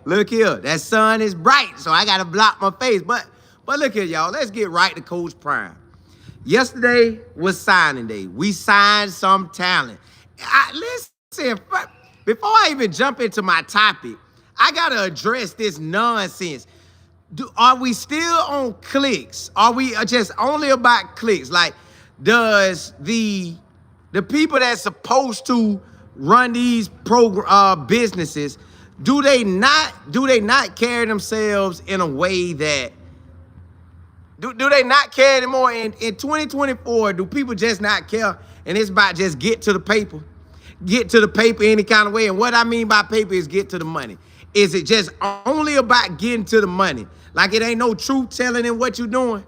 Look here, that sun is bright, so I gotta block my face. But look here, y'all. Let's get right to Coach Prime. Yesterday was signing day. We signed some talent. Listen, before I even jump into my topic, I gotta address this nonsense. Are we still on clicks? Are we just only about clicks? Like, does the people that's supposed to run these businesses, do they not carry themselves in a way that do they not care anymore? In 2024, do people just not care? And it's about just get to the paper. Get to the paper any kind of way. And what I mean by paper is get to the money. Is it just only about getting to the money? Like it ain't no truth telling in what you're doing?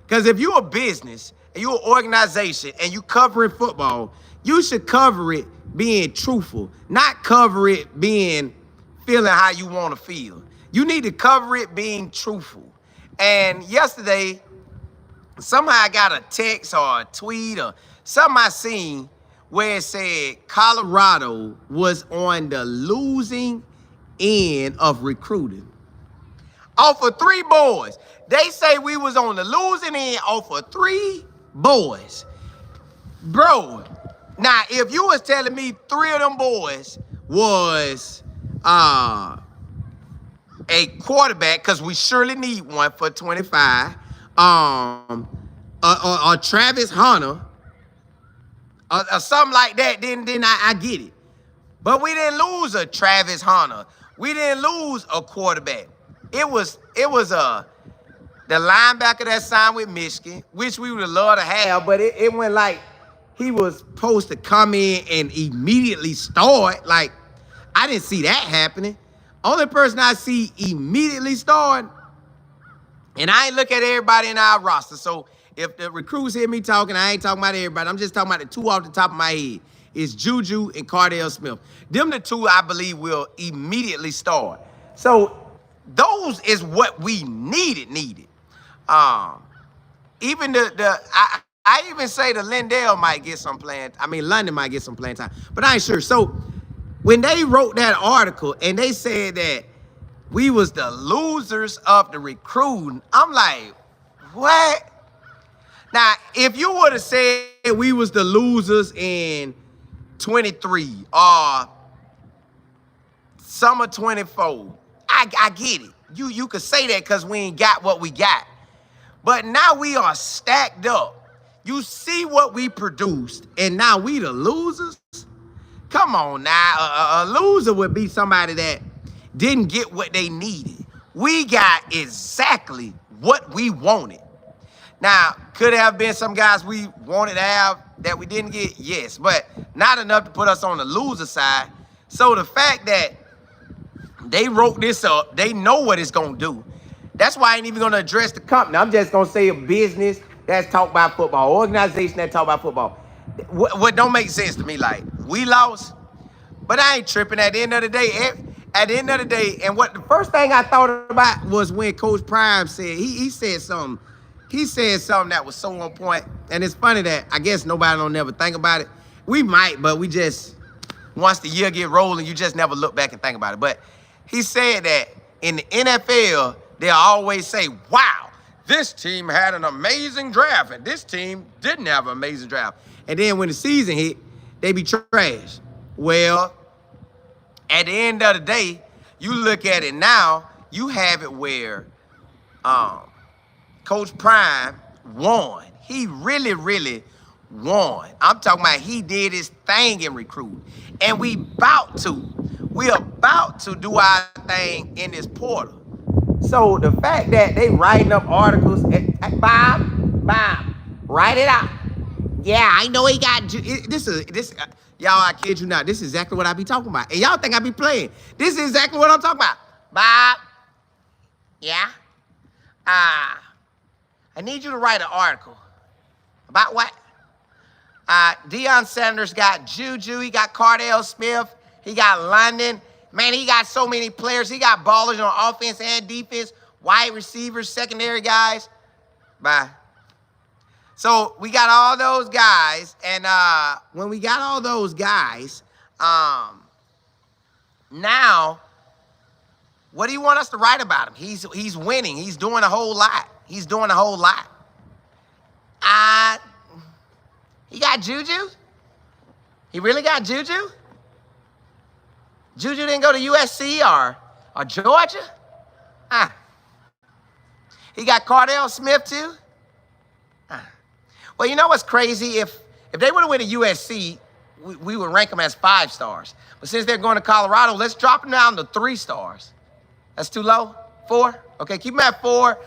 Because if you're a business and you're an organization and you covering football, you should cover it being truthful, not cover it being feeling how you want to feel. You need to cover it being truthful. And yesterday, somehow I got a text or a tweet or something I seen where it said Colorado was on the losing end of recruiting. Off of 3 boys. They say we was on the losing end off of 3 boys. Bro, now if you was telling me 3 of them boys was a quarterback, because we surely need one for 25, or Travis Hunter, or something like that, then I get it. But we didn't lose a Travis Hunter. We didn't lose a quarterback. It was the linebacker that signed with Michigan, which we would love to have, but it went like he was supposed to come in and immediately start. Like, I didn't see that happening. Only person I see immediately start, and I ain't look at everybody in our roster. So if the recruits hear me talking, I ain't talking about everybody. I'm just talking about the 2 off the top of my head. It's Juju and Cardale Smith. Them the 2 I believe will immediately start. So those is what we needed. Even I even say the Lindell might get some playing. I mean, London might get some playing time, but I ain't sure. So when they wrote that article and they said that we was the losers of the recruiting, I'm like, what? Now, if you would have said we was the losers in 23 or summer 24, I get it. You could say that because we ain't got what we got. But now we are stacked up. You see what we produced, and now we the losers? Come on now. A loser would be somebody that didn't get what they needed. We got exactly what we wanted. Now, could there have been some guys we wanted to have that we didn't get? Yes, but not enough to put us on the loser side. So the fact that they wrote this up, they know what it's going to do. That's why I ain't even going to address the company. I'm just going to say a business that's talk about football, organization that talk about football. What don't make sense to me, like, we lost, but I ain't tripping at the end of the day. And what the first thing I thought about was when Coach Prime said, he said something. He said something that was so on point. And it's funny that I guess nobody don't never think about it. We might, but we just, once the year get rolling, you just never look back and think about it. But he said that in the NFL, they'll always say, wow, this team had an amazing draft, and this team didn't have an amazing draft. And then when the season hit, they be trash. Well, at the end of the day, you look at it now, you have it where Coach Prime won. He really, really won. I'm talking about he did his thing in recruiting. And we about to do our thing in this portal. So the fact that they writing up articles, Bob, write it out. Yeah, I know he got this. Y'all, I kid you not. This is exactly what I be talking about. And y'all think I be playing. This is exactly what I'm talking about. Bob, yeah? I need you to write an article. About what? Deion Sanders got Juju. He got Cardale Smith. He got London. Man, he got so many players. He got ballers on offense and defense, wide receivers, secondary guys. Bye. So we got all those guys, and when we got all those guys, now What do you want us to write about him? He's winning. He's doing a whole lot. He's doing a whole lot. He got juju? He really got juju? Juju didn't go to USC or Georgia? He got Cardell Smith too? Well, you know what's crazy? If they would have went to USC, we would rank them as 5 stars. But since they're going to Colorado, let's drop them down to 3 stars. That's too low? 4? Okay, keep them at 4.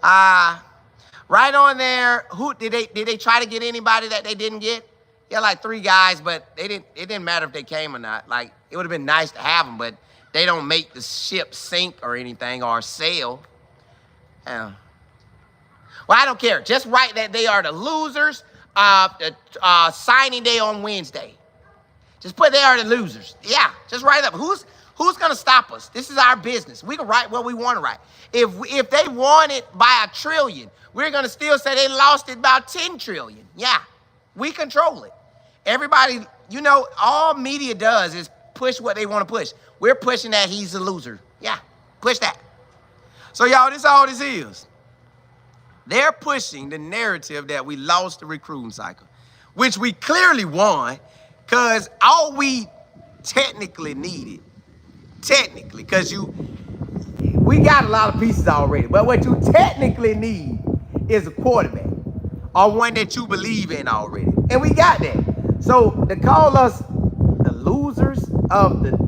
Right on there. Who did they try to get anybody that they didn't get? Yeah, like 3 guys, but it didn't matter if they came or not. Like, it would have been nice to have them, but they don't make the ship sink or anything or sail. Well, I don't care. Just write that they are the losers of the signing day on Wednesday. Just put they are the losers. Yeah, just write it up. Who's gonna stop us? This is our business. We can write what we want to write. If they won it by $1 trillion, we're gonna still say they lost it by 10 trillion. Yeah, we control it. Everybody, you know, all media does is push what they want to push. We're pushing that he's a loser. Yeah, push that. So y'all, this all this is. They're pushing the narrative that we lost the recruiting cycle, which we clearly won, because all we technically needed, because we got a lot of pieces already, but what you technically need is a quarterback or one that you believe in already. And we got that. So to call us the losers of the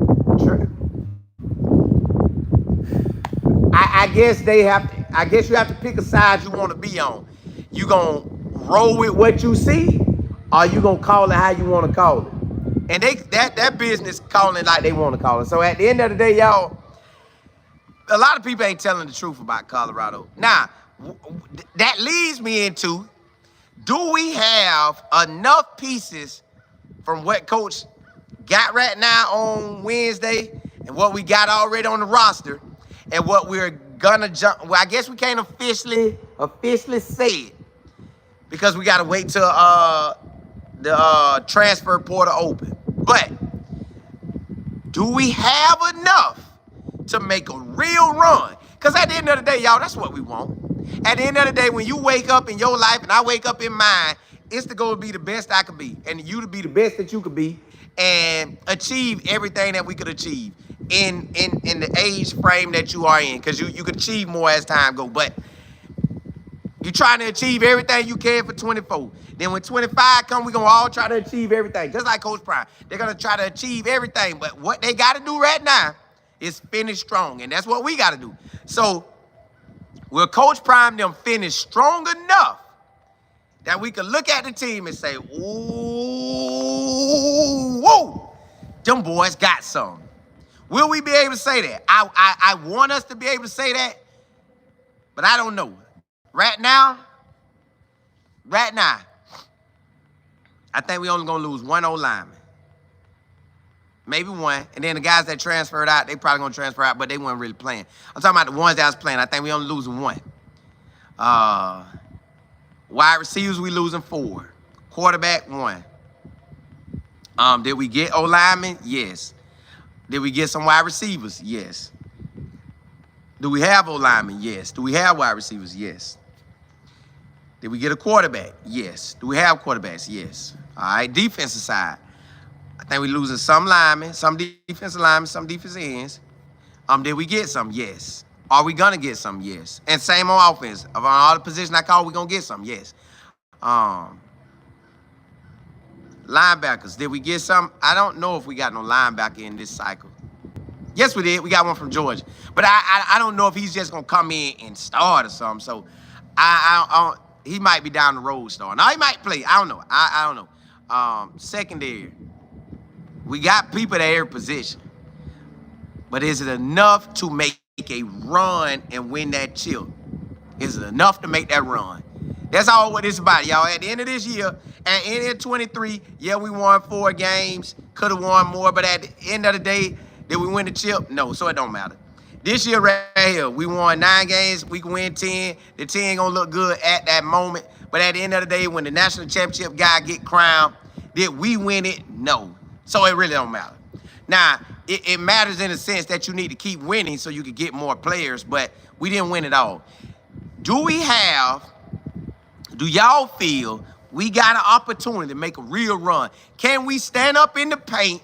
I guess you have to pick a side you want to be on. You gonna roll with what you see, or you gonna call it how you want to call it. And that business calling it like they want to call it. So at the end of the day, y'all, a lot of people ain't telling the truth about Colorado. Now, that leads me into, do we have enough pieces from what Coach got right now on Wednesday and what we got already on the roster and what we're gonna jump? Well, I guess we can't officially say it because we gotta wait till the transfer portal open. But do we have enough to make a real run? Because at the end of the day, y'all, that's what we want. At the end of the day, when you wake up in your life and I wake up in mine, it's to go be the best I could be and you to be the best that you could be and achieve everything that we could achieve in the age frame that you are in, because you could achieve more as time goes. But you're trying to achieve everything you can for 24. Then when 25 come, we're going to all try to achieve everything. Just like Coach Prime. They're going to try to achieve everything. But what they got to do right now is finish strong. And that's what we got to do. So will Coach Prime them finish strong enough that we can look at the team and say, ooh, whoa, them boys got some. Will we be able to say that? I want us to be able to say that, but I don't know. Right now, I think we only going to lose 1 old lineman. Maybe 1. And then the guys that transferred out, they probably going to transfer out, but they weren't really playing. I'm talking about the ones that was playing. I think we only losing 1. Wide receivers, we losing 4. Quarterback, 1. Did we get old linemen? Yes. Did we get some wide receivers? Yes. Do we have old linemen? Yes. Do we have wide receivers? Yes. Did we get a quarterback? Yes. Do we have quarterbacks? Yes. All right, defensive side. I think we're losing some linemen, some defensive linemen, some defensive ends. Did we get some? Yes. Are we going to get some? Yes. And same on offense. Of all the positions I call, we're going to get some? Yes. Linebackers, did we get some? I don't know if we got no linebacker in this cycle. Yes, we did. We got one from Georgia. But I don't know if he's just going to come in and start or something. So he might be down the road starting. Now, he might play. I don't know. I don't know. Secondary, we got people at every position. But is it enough to make a run and win that chip? Is it enough to make that run? That's all what it's about, y'all. At the end of this year, at the end of 23, yeah, we won 4 games. Could have won more, but at the end of the day, did we win the chip? No, so it don't matter. This year right here, we won 9 games. We can win 10. The 10 gonna look good at that moment. But at the end of the day, when the national championship guy get crowned, did we win it? No. So it really don't matter. Now, it matters in the sense that you need to keep winning so you can get more players, but we didn't win it all. Do y'all feel we got an opportunity to make a real run? Can we stand up in the paint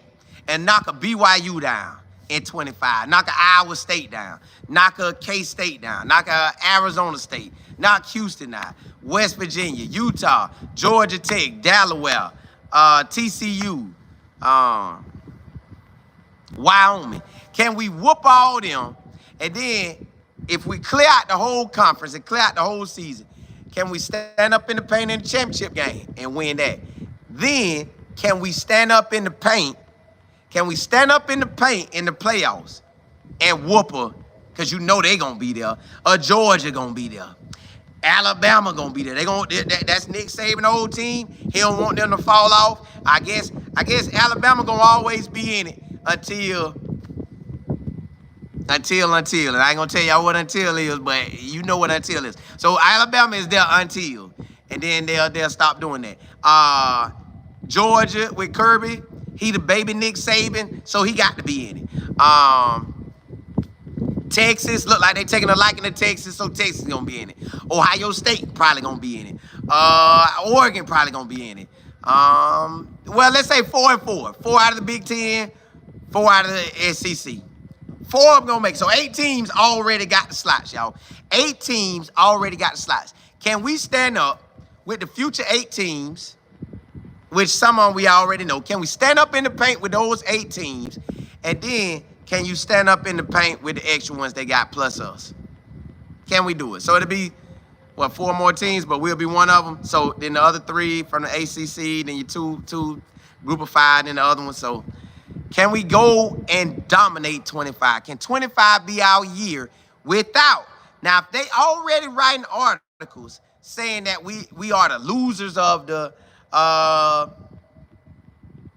and knock a BYU down in 25, knock an Iowa State down, knock a K-State down, knock a Arizona State, knock Houston down, West Virginia, Utah, Georgia Tech, Delaware, TCU, Wyoming? Can we whoop all them? And then if we clear out the whole conference and clear out the whole season, can we stand up in the paint in the championship game and win that? Then can we stand up in the paint? Can we stand up in the paint in the playoffs and whoop her? Because you know they gonna be there. Or Georgia gonna be there. Alabama gonna be there. That's Nick Saban's old team. He don't want them to fall off. I guess Alabama gonna always be in it until. And I ain't gonna tell y'all what until is, but you know what until is. So Alabama is there until, and then they'll stop doing that. Georgia with Kirby, he the baby Nick Saban, so he got to be in it. Texas, look like they taking a liking to Texas, so Texas gonna be in it. Ohio State probably gonna be in it. Oregon probably gonna be in it. Well, let's say 4 and 4. 4 out of the Big Ten, 4 out of the SEC. 4 of them gonna make it. So 8 teams already got the slots, y'all. 8 teams already got the slots. Can we stand up with the future 8 teams, which some of them we already know? Can we stand up in the paint with those 8 teams? And then can you stand up in the paint with the extra ones they got plus us? Can we do it? So it'll be, 4 more teams, but we'll be one of them. So then the other 3 from the ACC, then your two group of 5, then the other one. So can we go and dominate 25? Can 25 be our year without? Now, if they already writing articles saying that we are the losers of the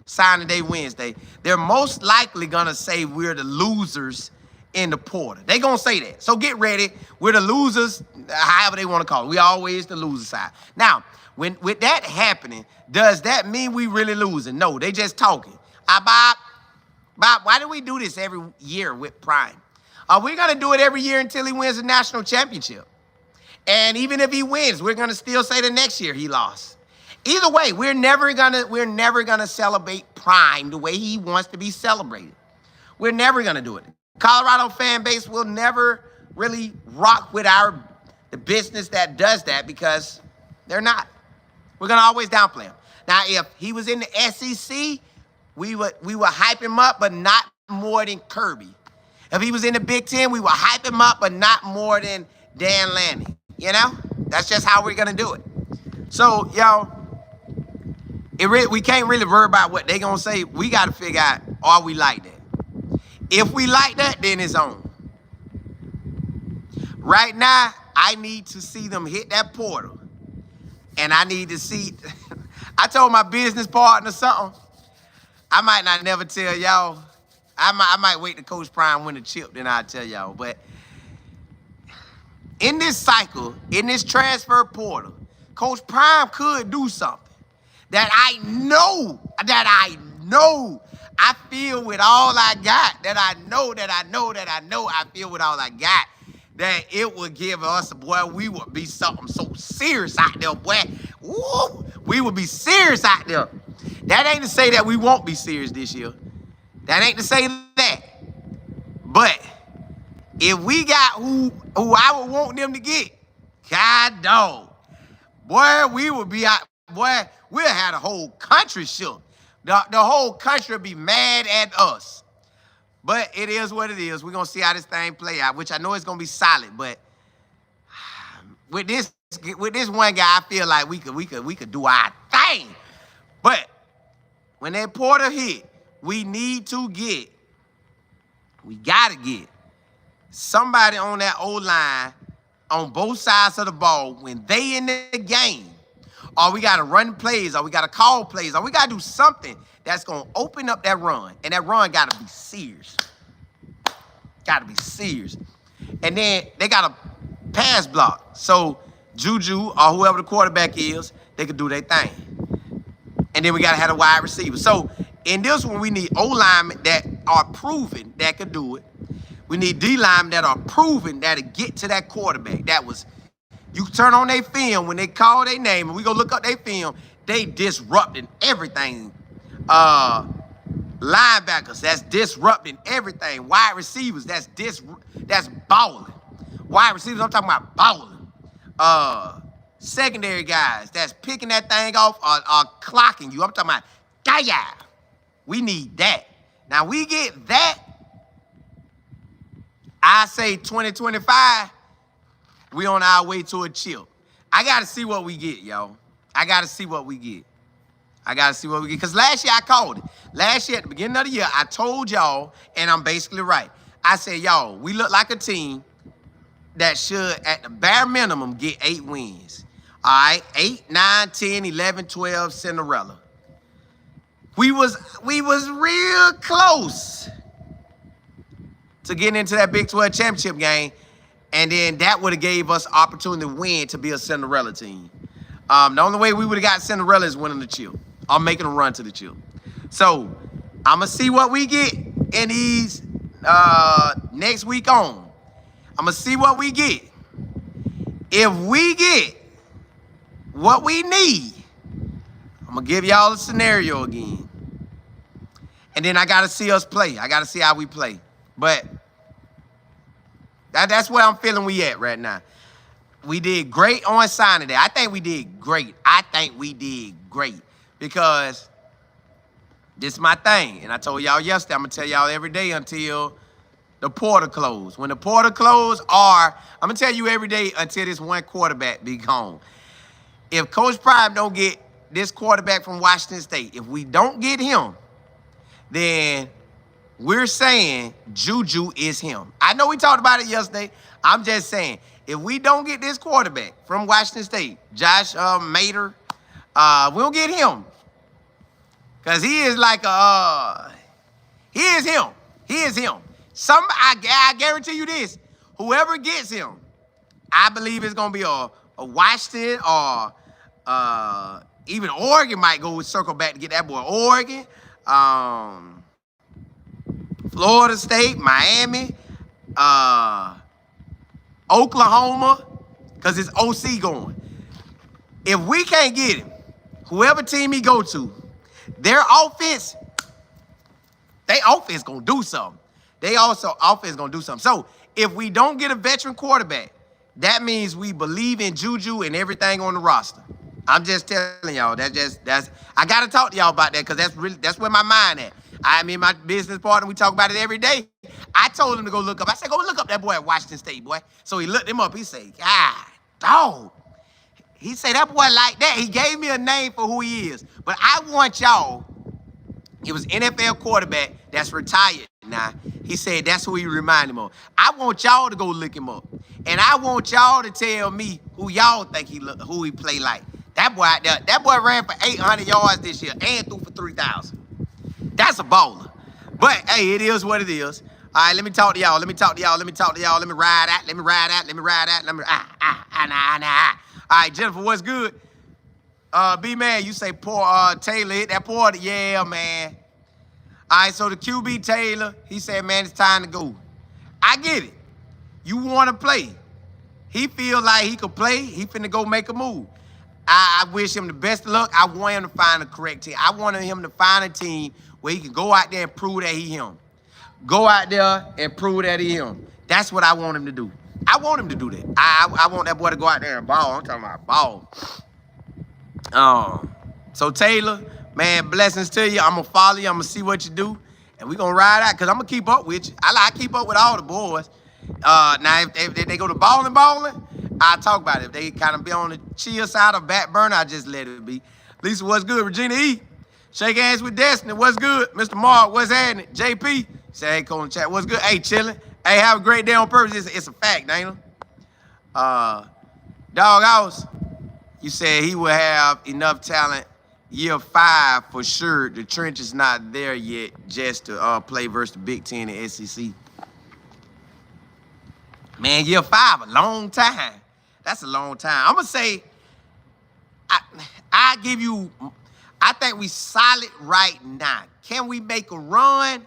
signing day Wednesday, they're most likely going to say we're the losers in the portal. They're going to say that. So get ready. We're the losers, however they want to call it. We always the loser side. Now, with that happening, does that mean we really losing? No, they just talking. Bob, why do we do this every year with Prime? We're going to do it every year until he wins the national championship. And even if he wins, we're going to still say the next year he lost. Either way, we're never gonna celebrate Prime the way he wants to be celebrated. We're never going to do it. Colorado fan base will never really rock with the business that does that because they're not. We're going to always downplay him. Now, if he was in the SEC, we would hype him up, but not more than Kirby. If he was in the Big Ten, we would hype him up, but not more than Dan Lanning. You know? That's just how we're going to do it. So, y'all, we can't really worry about what they're going to say. We got to figure out, are we like that? If we like that, then it's on. Right now, I need to see them hit that portal. And I need to see, I told my business partner something. I might not never tell y'all. I might wait to Coach Prime win the chip, then I'll tell y'all. But in this cycle, in this transfer portal, Coach Prime could do something that I know, I feel with all I got, I feel with all I got, that it would give us, boy, we would be something so serious out there, boy. Woo, we would be serious out there. That ain't to say that we won't be serious this year. That ain't to say that. But if we got who I would want them to get, God dog, boy, we would be out, boy, we'll have the whole country shook. The whole country would be mad at us. But it is what it is. We're going to see how this thing play out, which I know it's going to be solid. But with this one guy, I feel like we could do our thing. But when that portal hit, we got to get somebody on that O-line on both sides of the ball when they in the game. Or we got to run plays, or we got to call plays, or we got to do something that's going to open up that run. And that run got to be serious. Got to be serious. And then they got a pass block. So Juju or whoever the quarterback is, they could do their thing. And then we got to have a wide receiver. So in this one, we need O-linemen that are proven that could do it. We need D-linemen that are proven that'll get to that quarterback. You turn on their film when they call their name, and we go look up their film, they disrupting everything. Linebackers, that's disrupting everything. Wide receivers, that's balling. Wide receivers, I'm talking about balling. Secondary guys, that's picking that thing off or clocking you. I'm talking about, yeah. We need that. Now, we get that, I say 2025, we on our way to a chip. I got to see what we get, y'all. I got to see what we get. Because last year I called it. Last year at the beginning of the year, I told y'all, and I'm basically right. I said, y'all, we look like a team that should, at the bare minimum, get 8 wins. All right? 8, 9, 10, 11, 12, Cinderella. We was real close to getting into that Big 12 championship game, and then that would have gave us opportunity to win to be a Cinderella team. The only way we would have got Cinderella is winning the chip. I'm making a run to the chip. So I'm going to see what we get in these next week on. I'm going to see what we get. If we get what we need, I'm going to give y'all a scenario again. And then I got to see us play. I got to see how we play. But that's where I'm feeling we at right now. We did great on signing day. I think we did great. Because this is my thing. And I told y'all yesterday, I'm going to tell y'all every day until the portal close. When the portal close, I'm going to tell you every day until this one quarterback be gone. If Coach Prime don't get this quarterback from Washington State, if we don't get him, then we're saying Juju is him. I know we talked about it yesterday. I'm just saying, if we don't get this quarterback from Washington State, Josh Mater, we don't get him. Because he is like he is him. He is him. I guarantee you this. Whoever gets him, I believe it's going to be a Washington or even Oregon might go circle back to get that boy. Oregon, Florida State, Miami, Oklahoma, because it's OC going. If we can't get him, whoever team he go to, their offense going to do something. Offense going to do something. So if we don't get a veteran quarterback, that means we believe in Juju and everything on the roster. I'm just telling y'all, I got to talk to y'all about that because that's where my mind at. I mean, my business partner, we talk about it every day. I told him to go look up. I said, go look up that boy at Washington State, boy. So he looked him up. He said, God, dog. He said, that boy like that. He gave me a name for who he is. But I want y'all, it was NFL quarterback that's retired now. He said that's who he reminded him of. I want y'all to go look him up. And I want y'all to tell me who y'all think who he play like. That boy out there, that boy ran for 800 yards this year and threw for 3,000. That's a baller. But, hey, it is what it is. All right, let me talk to y'all. Let me ride out. All right, Jennifer, what's good? B-Man, you say poor Taylor hit that Porter. Yeah, man. All right, so the QB Taylor, he said, man, it's time to go. I get it. You want to play. He feel like he could play. He finna go make a move. I wish him the best of luck. I want him to find the correct team. I wanted him to find a team where he can go out there and prove that he him. Go out there and prove that he him. That's what I want him to do. I want him to do that. I want that boy to go out there and ball. I'm talking about ball. So Taylor, man, blessings to you. I'm going to follow you. I'm going to see what you do. And we're going to ride out because I'm going to keep up with you. I keep up with all the boys. Now, if they go to balling, I'll talk about it. If they kind of be on the chill side or back burner, I just let it be. Lisa, what's good? Regina E. Shake hands with Destiny. What's good? Mr. Mark, what's happening? JP. Say, hey, Cole in chat. What's good? Hey, chilling. Hey, have a great day on purpose. It's a fact, Dana. Dog House, you said he will have enough talent year 5 for sure. The trench is not there yet just to play versus the Big Ten and SEC. Man, year 5, a long time. That's a long time. I'm going to say, I think we solid right now. Can we make a run?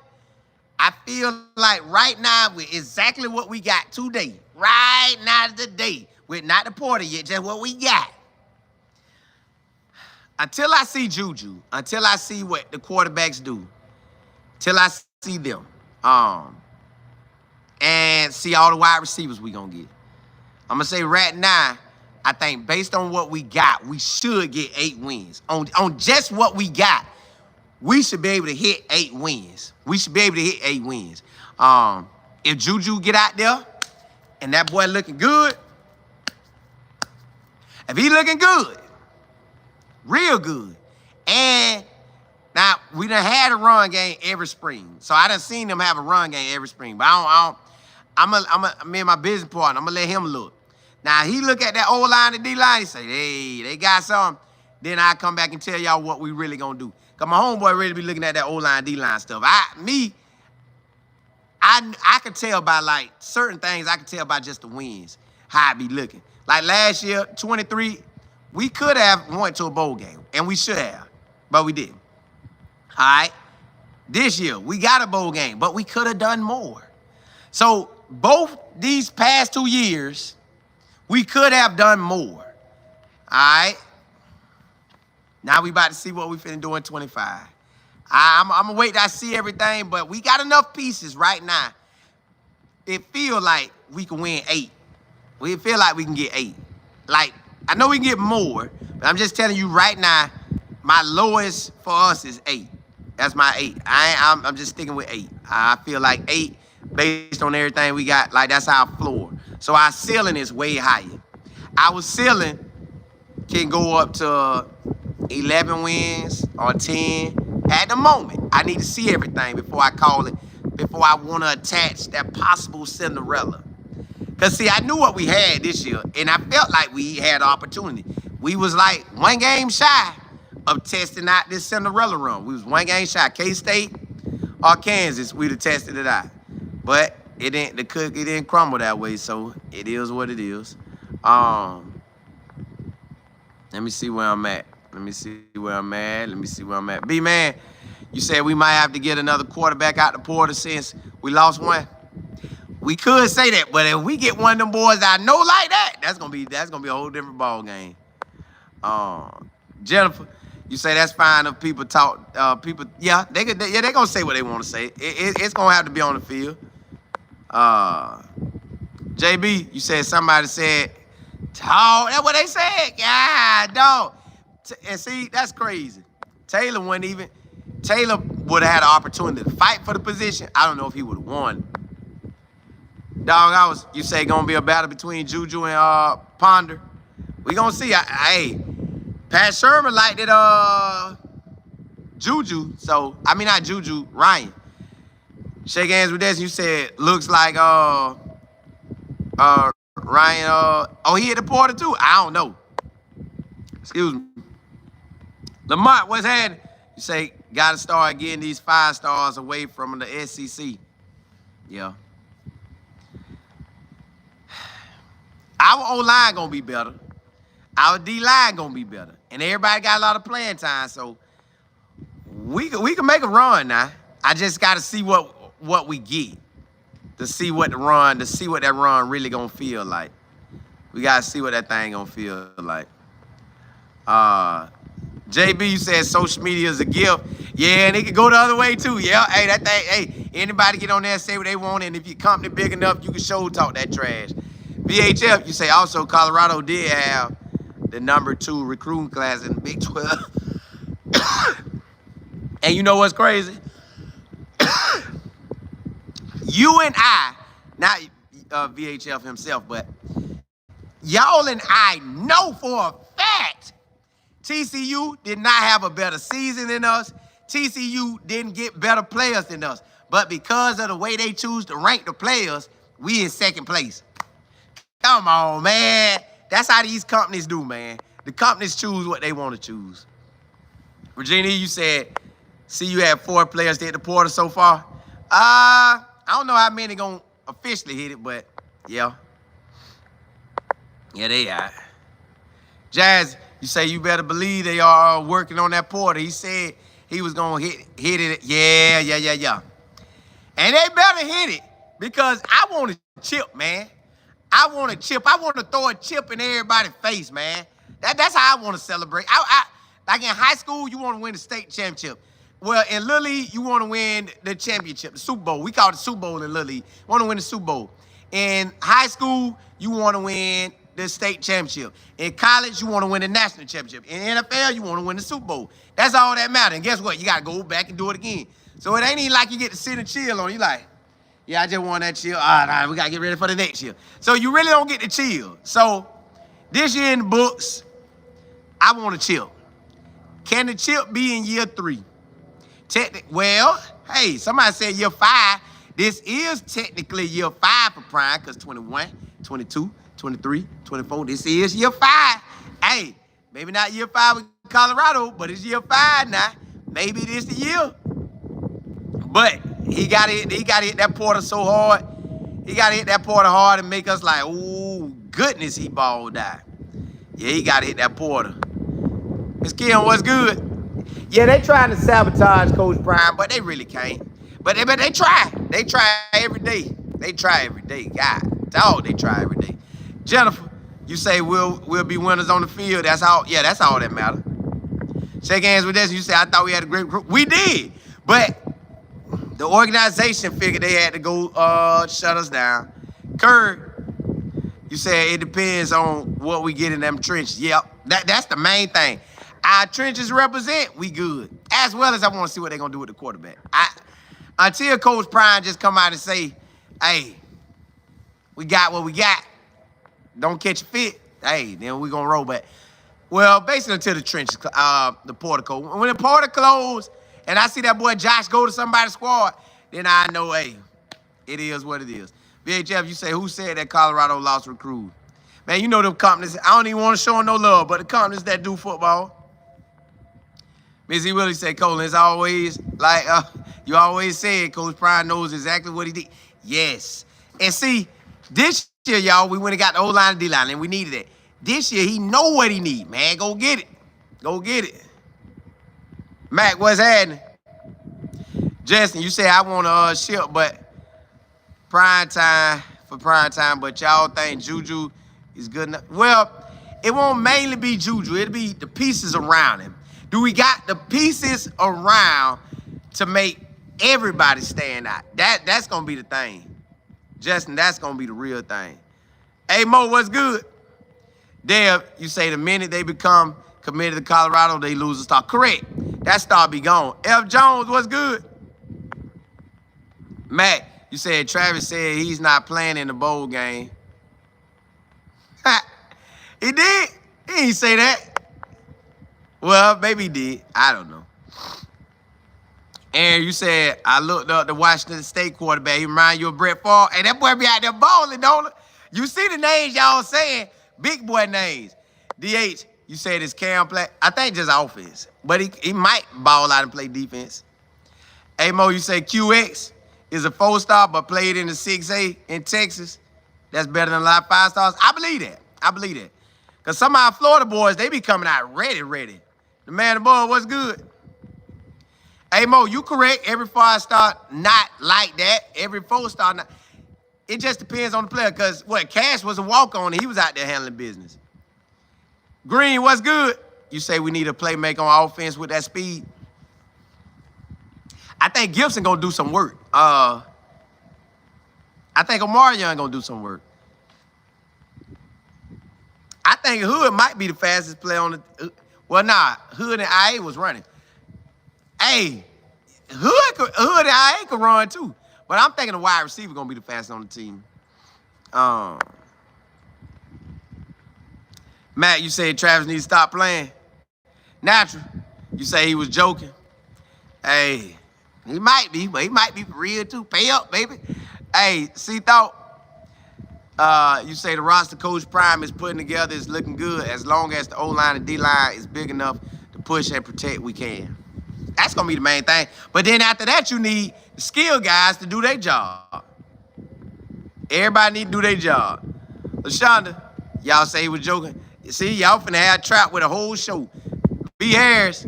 I feel like right now with exactly what we got today, right now today, with not the Porter yet, just what we got. Until I see Juju, until I see what the quarterbacks do, till I see them, and see all the wide receivers we gonna get. I'm gonna say right now, I think based on what we got, we should get 8 wins. On just what we got, we should be able to hit 8 wins. We should be able to hit 8 wins. If Juju get out there and that boy looking good, if he looking good, real good, and now we done had a run game every spring, so I done seen them have a run game every spring. But me and my business partner, I'm gonna let him look. Now he look at that O line and D line, he say, hey, they got something. Then I come back and tell y'all what we really gonna do. Cause my homeboy really be looking at that O line, D line stuff. I could tell by like certain things. I could tell by just the wins how I be looking. Like last year, 23, we could have went to a bowl game, and we should have, but we didn't. All right. This year we got a bowl game, but we could have done more. So both these past 2 years, we could have done more. All right. Now we about to see what we finna do in 25. I'm gonna wait till I see everything, but we got enough pieces right now. It feel like we can win 8. We feel like we can get 8. Like, I know we can get more, but I'm just telling you right now, my lowest for us is 8. That's my 8. I'm just sticking with 8. I feel like 8, based on everything we got, like that's our floor. So our ceiling is way higher. Our ceiling can go up to 11 wins or 10 at the moment. I need to see everything before I call it, before I want to attach that possible Cinderella. Because, see, I knew what we had this year, and I felt like we had an opportunity. We was like 1 game shy of testing out this Cinderella run. We was 1 game shy. K-State or Kansas, we'd have tested it out. But it didn't crumble that way, so it is what it is. Let me see where I'm at. B-Man, you said we might have to get another quarterback out the Porter since we lost one. We could say that, but if we get one of them boys I know like that, that's gonna be a whole different ball game. Jennifer, you say that's fine if people talk. They gonna say what they want to say. It's gonna have to be on the field. JB, you said somebody said talk. That's what they said. God, dog. And see, that's crazy. Taylor would have had an opportunity to fight for the position. I don't know if he would have won. Dog, you say gonna be a battle between Juju and Ponder. We gonna see. Hey, Pat Sherman liked it. Juju. So I mean not Juju. Ryan. Shake hands with this. You said looks like Ryan. He hit the Porter too. I don't know. Excuse me. Lamont, what's happening? You say gotta start getting these 5 stars away from the SEC. Yeah. Our O-line gonna be better. Our D-line gonna be better. And everybody got a lot of playing time, so we can make a run now. I just gotta see what we get. To see what that run really gonna feel like. We gotta see what that thing gonna feel like. JB, you said social media is a gift. Yeah, and it can go the other way too. Yeah, anybody get on there and say what they want, and if your company big enough, you can show talk that trash. VHF, you say also Colorado did have the #2 recruiting class in the Big 12. And you know what's crazy? You and I, not VHF himself, but y'all and I know for a fact TCU did not have a better season than us. TCU didn't get better players than us. But because of the way they choose to rank the players, we in 2nd place. Come on, man. That's how these companies do, man. The companies choose what they want to choose. Virginia, you said, see, you had 4 players that hit the Porter so far. I don't know how many gonna officially hit it, but yeah. Yeah, they are. Jazz, you say you better believe they are working on that Porter. He said he was gonna hit it. Yeah. And they better hit it because I want a chip, man. I want a chip. I want to throw a chip in everybody's face, man. That's how I want to celebrate. Like in high school, you want to win the state championship. Well, in Little League, you want to win the championship, the Super Bowl. We call it the Super Bowl in Little League. You want to win the Super Bowl. In high school, you want to win the state championship. In college, you want to win the national championship. In NFL, you want to win the Super Bowl. That's all that matters. And guess what? You got to go back and do it again. So it ain't even like you get to sit and chill on. You like, yeah, I just won that chill. Nah, we got to get ready for the next year. So you really don't get to chill. So this year in the books, I want to chill. Can the chip be in year 3? Well, hey, somebody said year 5. This is technically year 5 for Prime because 21, 22, 23, 24. This is year 5. Hey, maybe not year 5 with Colorado, but it's year 5 now. Maybe this the year. But he got to hit that Porter so hard. He got to hit that Porter hard and make us like, oh, goodness, he balled out. Yeah, he got to hit that Porter. Miss Kim, what's good? Yeah, they trying to sabotage Coach Prime, but they really can't. But they try. They try every day. They try every day. God, dog, they try every day. Jennifer, you say we'll be winners on the field. That's all. Yeah, that's all that matters. Shake hands with this. You say I thought we had a great group. We did, but the organization figured they had to go shut us down. Kurt, you say it depends on what we get in them trenches. Yep, that's the main thing. Our trenches represent, we good. As well as I want to see what they're going to do with the quarterback. Until Coach Prime just come out and say, hey, we got what we got. Don't catch a fit. Hey, then we're going to roll back. Well, basically until the trenches, the portico. When the portico closed and I see that boy Josh go to somebody's squad, then I know, hey, it is what it is. VHF, you say, who said that Colorado lost recruits? Man, you know them companies. I don't even want to show them no love, but the companies that do football. Missy Willie said, Colin, it's always like you always said, Coach Prime knows exactly what he did. Yes. And see, this year, y'all, we went and got the O-line and D-line, and we needed it. This year, he know what he need, man. Go get it. Go get it. Mac, what's happening? Justin, you say I want to ship, but prime time, but y'all think Juju is good enough? Well, it won't mainly be Juju. It'll be the pieces around him. Do we got the pieces around to make everybody stand out? That's going to be the thing. Justin, that's going to be the real thing. Hey, Mo, what's good? Deb, you say the minute they become committed to Colorado, they lose a star. Correct. That star be gone. F. Jones, what's good? Matt, you said Travis said he's not playing in the bowl game. He did? He didn't say that. Well, maybe he did. I don't know. And you said, I looked up the Washington State quarterback. He remind you of Brett Favre. And that boy be out there balling, don't it? You see the names y'all saying, big boy names. DH, you said it's Cam play. I think just offense. But he might ball out and play defense. Mo, you say QX is a 4-star, but played in the 6A in Texas. That's better than a lot of 5 stars. I believe that. I believe that. Because some of our Florida boys, they be coming out ready. The man above, what's good? Hey, Mo, you correct. Every 5-star not like that. Every 4-star not. It just depends on the player. Because, Cash was a walk-on and he was out there handling business. Green, what's good? You say we need a playmaker on offense with that speed. I think Gibson going to do some work. I think Omarion going to do some work. I think Hood might be the fastest player on the... Well, nah, Hood and IA was running. Hey, Hood and IA could run too. But I'm thinking the wide receiver going to be the fastest on the team. Matt, you said Travis needs to stop playing. Natural, you say he was joking. Hey, he might be, but he might be for real too. Pay up, baby. Hey, C-Thought. You say the roster Coach Prime is putting together is looking good as long as the O-line and D-line is big enough to push and protect we can. That's going to be the main thing. But then after that, you need the skill guys to do their job. Everybody need to do their job. LaShonda, y'all say he was joking. You see, y'all finna have a trap with a whole show. B. Harris,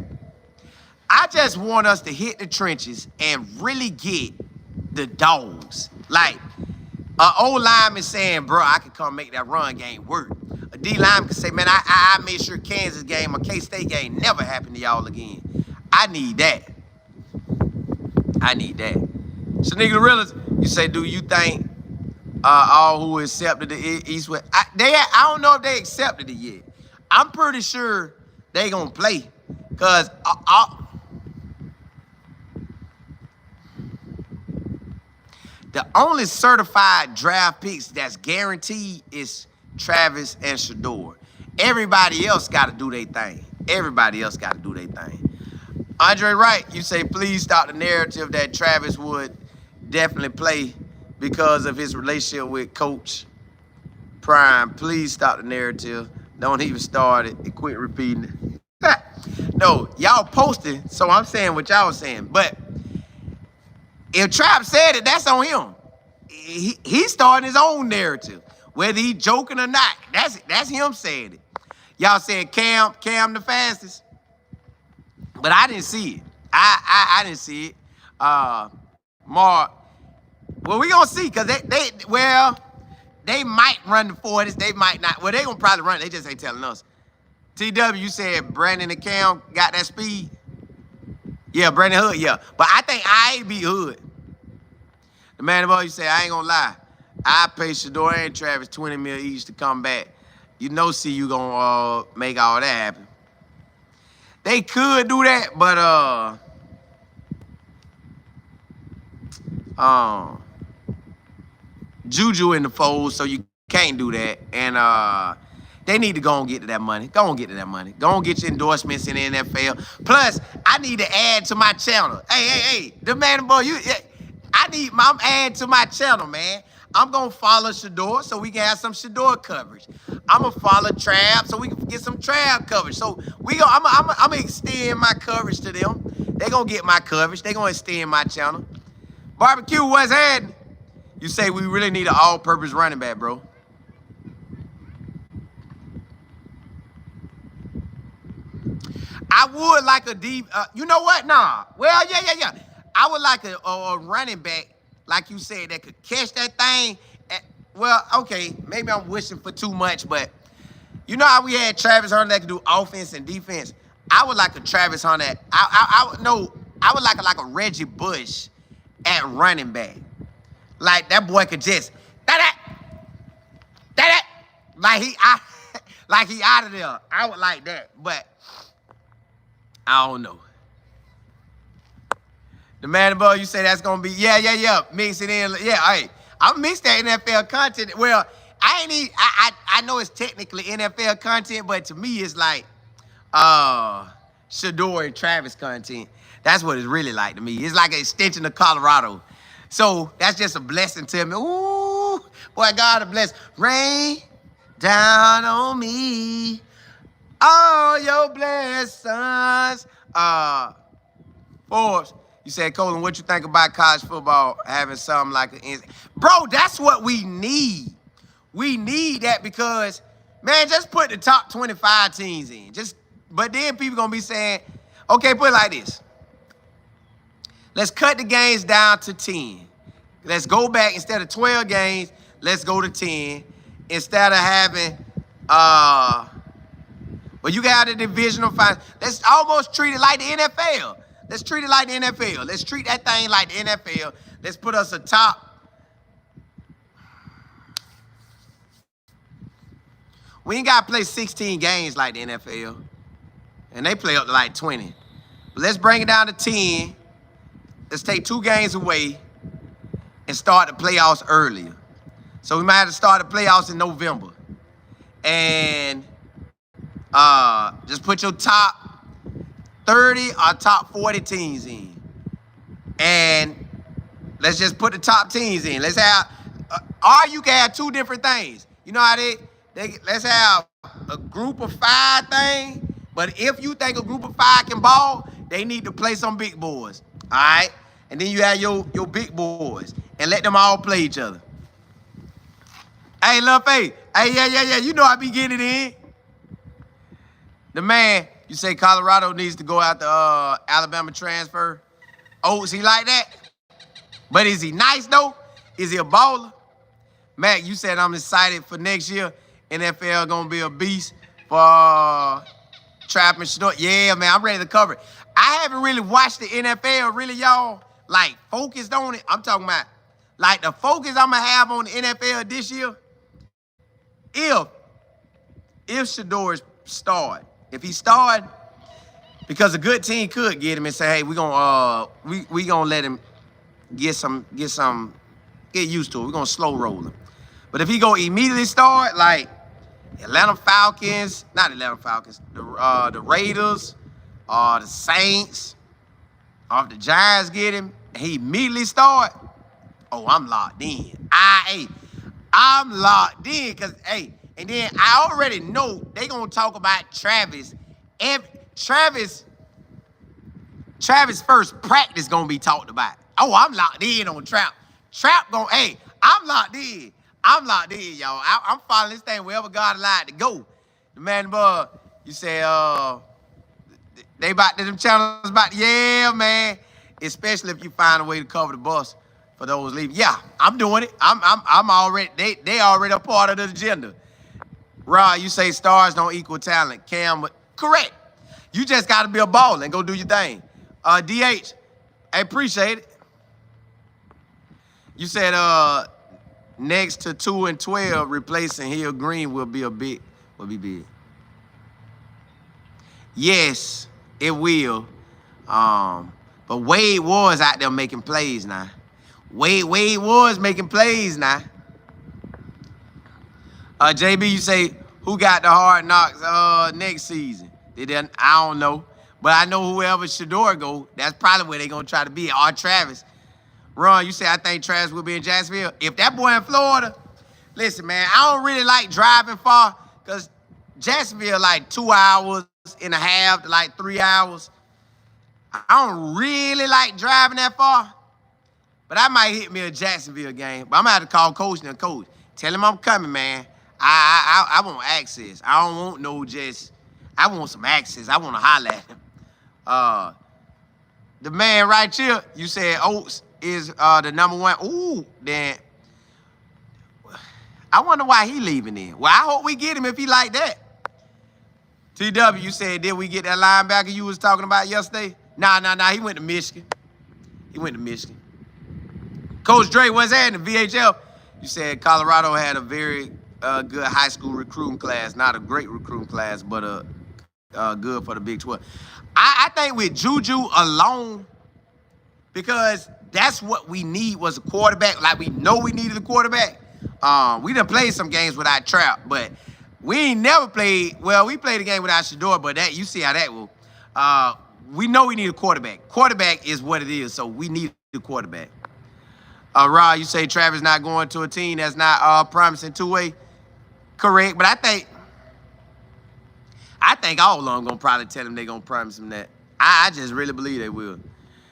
I just want us to hit the trenches and really get the dogs. Like, an old lineman saying, bro, I can come make that run game work. A D lineman can say, man, I made sure Kansas game or K-State game never happened to y'all again. I need that. I need that. So, nigga, realist, you say, do you think all who accepted the East-West? I don't know if they accepted it yet. I'm pretty sure they gonna play. Because the only certified draft picks that's guaranteed is Travis and Shador. Everybody else got to do their thing. Everybody else got to do their thing. Andre Wright, you say, please stop the narrative that Travis would definitely play because of his relationship with Coach Prime. Please stop the narrative. Don't even start it and quit repeating it. No, y'all posting, so I'm saying what y'all saying. But if Trav said it, that's on him. He's starting his own narrative. Whether he joking or not, that's him saying it. Y'all said Cam the fastest. But I didn't see it. I didn't see it. Mark, well, we gonna see, because they might run the 40s, they might not. Well, they gonna probably run it, they just ain't telling us. TW, you said Brandon and Cam got that speed? Yeah, Brandon Hood, yeah. But I think I beat Hood. The man of all, you say, I ain't gonna lie. I pay Shador and Travis $20 million each to come back. You know, see, you gonna make all that happen. They could do that, but Juju in the fold, so you can't do that. And they need to go and get to that money. Go and get to that money. Go and get your endorsements in the NFL. Plus, I need to add to my channel. Hey, the man boy, I'm adding to my channel, man. I'm gonna follow Shador so we can have some Shador coverage. I'm gonna follow Trav so we can get some Trav coverage. So I'm gonna extend my coverage to them. They gonna get my coverage. They gonna extend my channel. Barbecue, what's happening? You say we really need an all-purpose running back, bro. I would like a deep, you know what? Nah. Well, yeah. I would like a running back, like you said, that could catch that thing. Well, okay, maybe I'm wishing for too much, but you know how we had Travis Hunter that could do offense and defense? I would like a Travis Hunter. I would like a Reggie Bush at running back. Like that boy could just like he out of there. I would like that, but I don't know. The man above, you say that's gonna be yeah. Mix it in, yeah. Hey, I mix that NFL content. Well, I know it's technically NFL content, but to me it's like Shador and Travis content. That's what it's really like to me. It's like an extension of Colorado. So that's just a blessing to me. Ooh, boy, God bless. Rain down on me. All your blessings. Forbes, you said, Colin, what you think about college football having something like an... Bro, that's what we need. We need that because, man, just put the top 25 teams in. But then people going to be saying, okay, put it like this. Let's cut the games down to 10. Let's go back. Instead of 12 games, let's go to 10. Instead of having... Well, you got a divisional final. Let's almost treat it like the NFL. Let's treat it like the NFL. Let's treat that thing like the NFL. Let's put us a top. We ain't got to play 16 games like the NFL. And they play up to like 20. But let's bring it down to 10. Let's take 2 games away and start the playoffs earlier. So we might have to start the playoffs in November. And just put your top 30 or top 40 teams in. And let's just put the top teams in. Let's have, or you can have 2 different things. You know how let's have a group of 5 thing, but if you think a group of 5 can ball, they need to play some big boys, all right? And then you have your big boys, and let them all play each other. Hey, Lil Faith, hey, yeah, you know I be getting it in. The man, you say Colorado needs to go out the Alabama transfer. Oh, is he like that? But is he nice though? Is he a baller? Mac, you said I'm excited for next year. NFL gonna be a beast for Trap and Shador. Yeah, man, I'm ready to cover it. I haven't really watched the NFL, really, y'all, like, focused on it. I'm talking about, like, the focus I'm gonna have on the NFL this year, if Shador start. If he start, because a good team could get him and say, hey, we gonna let him get used to it. We're gonna slow roll him. But if he go immediately start, like not the Atlanta Falcons, the Raiders, the Saints, or if the Giants get him, and he immediately start, oh, I'm locked in. I'm locked in, because, hey, and then I already know they gonna talk about Travis. Travis first practice gonna be talked about. Oh, I'm locked in on Trap. Hey, I'm locked in. Y'all. I'm following this thing wherever God allowed to go. The man, you say, them channels about, yeah, man. Especially if you find a way to cover the bus for those leaving. Yeah, I'm doing it. I'm already, they already a part of the agenda. Rod, you say stars don't equal talent. Cam, correct. You just got to be a baller and go do your thing. DH, I appreciate it. You said next to 2 and 12, replacing Hill Green will be big. Yes, it will. But Wade was out there making plays now. Wade was making plays now. JB, you say, who got the hard knocks next season? I don't know. But I know whoever Shador go, that's probably where they're going to try to be. Or Travis. Ron, you say, I think Travis will be in Jacksonville. If that boy in Florida, listen, man, I don't really like driving far because Jacksonville like 2 hours and a half to like 3 hours. I don't really like driving that far. But I might hit me a Jacksonville game. But I'm going to have to call Coach and Coach. Tell him I'm coming, man. I want access. I don't want no just, I want some access. I want to holler at him. The man right here, you said Oates is the number one. Ooh, then I wonder why he leaving then. Well, I hope we get him if he like that. TW, you said, did we get that linebacker you was talking about yesterday? Nah. He went to Michigan. Coach Dre, what's that in the VHL? You said Colorado had a very good high school recruiting class. Not a great recruiting class, but good for the Big 12. I think with Juju alone, because that's what we need was a quarterback. Like, we know we needed a quarterback. We done played some games without Trap, but we ain't never played. Well, we played a game without Shador, but that you see how that will. We know we need a quarterback. Quarterback is what it is, so we need a quarterback. Rod, you say Travis not going to a team that's not promising two-way. Correct, but I think all of them gonna probably tell him they gonna promise him that. I just really believe they will.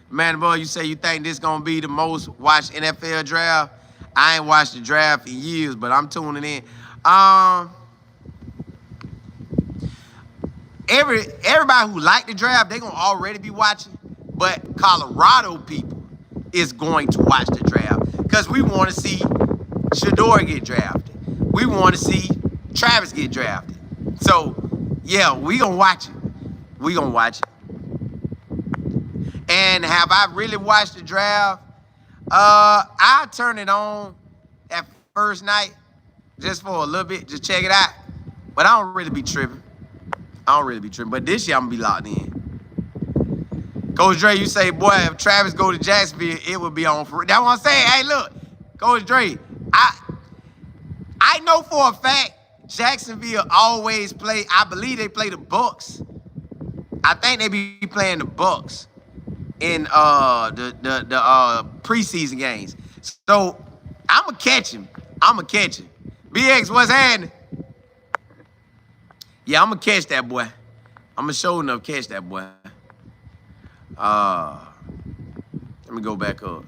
Man, boy, you say you think this gonna be the most watched NFL draft? I ain't watched the draft in years, but I'm tuning in. Everybody who like the draft, they gonna already be watching, but Colorado people is going to watch the draft because we want to see Shador get drafted. We want to see Travis get drafted. So, yeah, we gonna watch it. And have I really watched the draft? I turn it on that first night just for a little bit, just check it out. But I don't really be tripping. But this year I'm gonna be locked in. Coach Dre, you say, boy, if Travis go to Jacksonville, it would be on for. That's what I'm saying. Hey, look, Coach Dre, I know for a fact Jacksonville always play. I believe they play the Bucks. I think they be playing the Bucks in the preseason games. So I'ma catch him. BX, what's happening? Yeah, I'ma catch that boy. I'ma sure enough catch that boy. Let me go back up.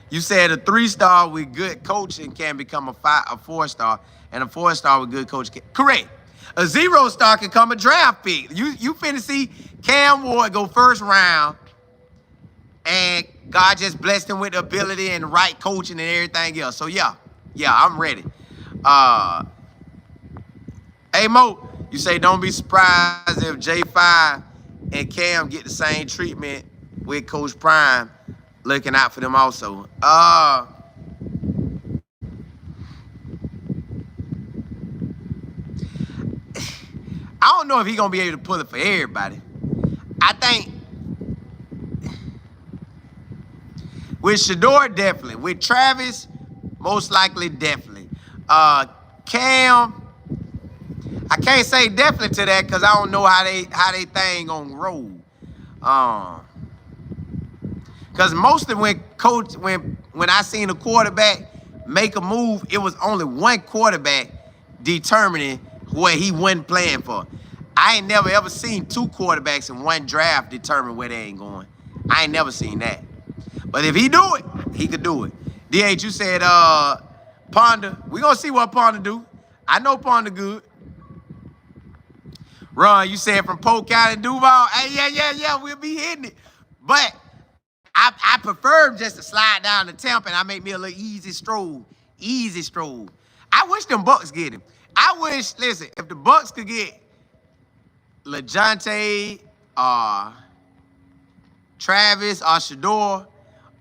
You said a 3-star with good coaching can become a 4-star, and a 4-star with good coaching can. Correct. A 0-star can come a draft pick. You finna see Cam Ward go first round, And God just blessed him with the ability and the right coaching and everything else. So yeah, I'm ready. Hey Mo, you say don't be surprised if J5 and Cam get the same treatment with Coach Prime. Looking out for them also. I don't know if he's gonna be able to pull it for everybody. I think with Shador, definitely. With Travis, most likely, definitely. Cam, I can't say definitely to that because I don't know how they thing gonna roll. Because mostly when I seen a quarterback make a move, it was only one quarterback determining where he wasn't playing for. I ain't never ever seen two quarterbacks in one draft determine where they ain't going. I ain't never seen that. But if he do it, he could do it. DH, you said Ponder. We gonna see what Ponder do. I know Ponder good. Ron, you said from Polk County, Duval. Hey, yeah, we'll be hitting it. But I prefer just to slide down to Tampa and I make me a little easy stroll. Easy stroll. I wish them Bucks get him. I wish, listen, if the Bucks could get LeJounte, Travis, or Shador,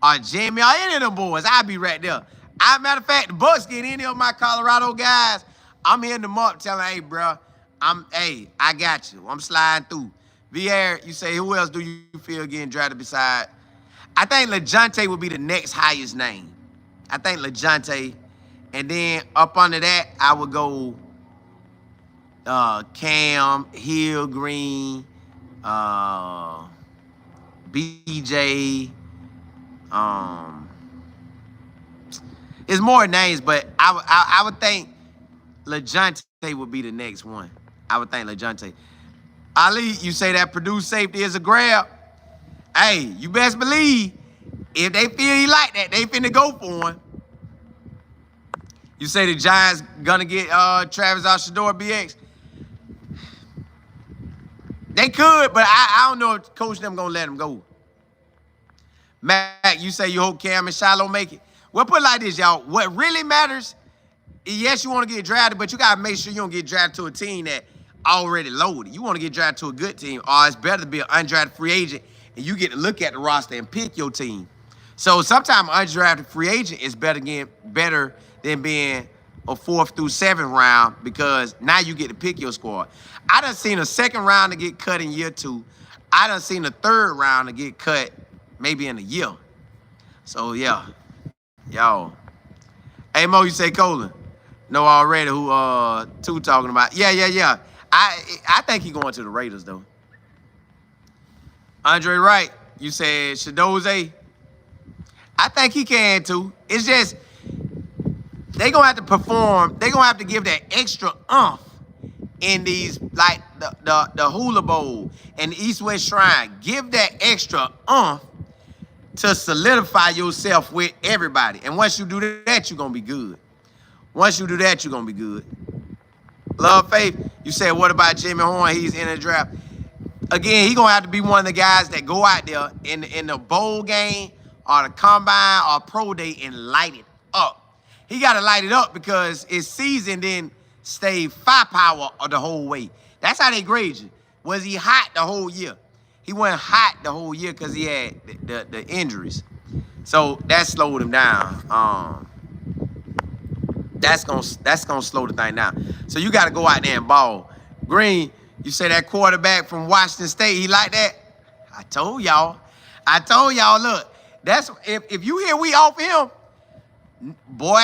or Jimmy, or any of them boys, I'd be right there. As a matter of fact, the Bucks get any of my Colorado guys, I'm hitting them up telling, hey, bro, I got you. I'm sliding through. Vieira, you say, who else do you feel getting drafted beside? I think LeJounte would be the next highest name. I think LeJounte. And then up under that, I would go Cam, Hill, Green, BJ. It's more names, but I would think LeJounte would be the next one. I would think LeJounte. Ali, you say that Purdue safety is a grab. Hey, you best believe if they feel he like that, they finna go for him. You say the Giants gonna get Travis Shador BX. They could, but I don't know if coach them gonna let him go. Mac, you say you hope Cam and Shiloh make it. Well, put it like this, y'all. What really matters, yes, you want to get drafted, but you gotta make sure you don't get drafted to a team that already loaded. You want to get drafted to a good team, or it's better to be an undrafted free agent and you get to look at the roster and pick your team. So sometimes undrafted free agent is better than being a 4th through 7th round because now you get to pick your squad. I done seen a 2nd round to get cut in year 2. I done seen a 3rd round to get cut maybe in a year. So yeah, y'all. Hey Mo, you say Colin. Know already who two talking about. Yeah. I think he going to the Raiders though. Andre Wright, you said Shadoze. I think he can too. It's just they gonna have to perform. They gonna have to give that extra umph in these, like the Hula Bowl and the East-West Shrine. Give that extra umph to solidify yourself with everybody. And once you do that, you're gonna be good. Once you do that, you're gonna be good. Love Faith, you said, what about Jimmy Horn? He's in the draft. Again, he gonna have to be one of the guys that go out there in the bowl game or the combine or pro day and light it up. He gotta light it up because his season didn't stay firepower the whole way. That's how they grade you. Was he hot the whole year? He wasn't hot the whole year because he had the injuries. So that slowed him down. That's gonna slow the thing down. So you gotta go out there and ball. Green, you say that quarterback from Washington State, he like that? I told y'all, look, that's if you hear we off him, boy,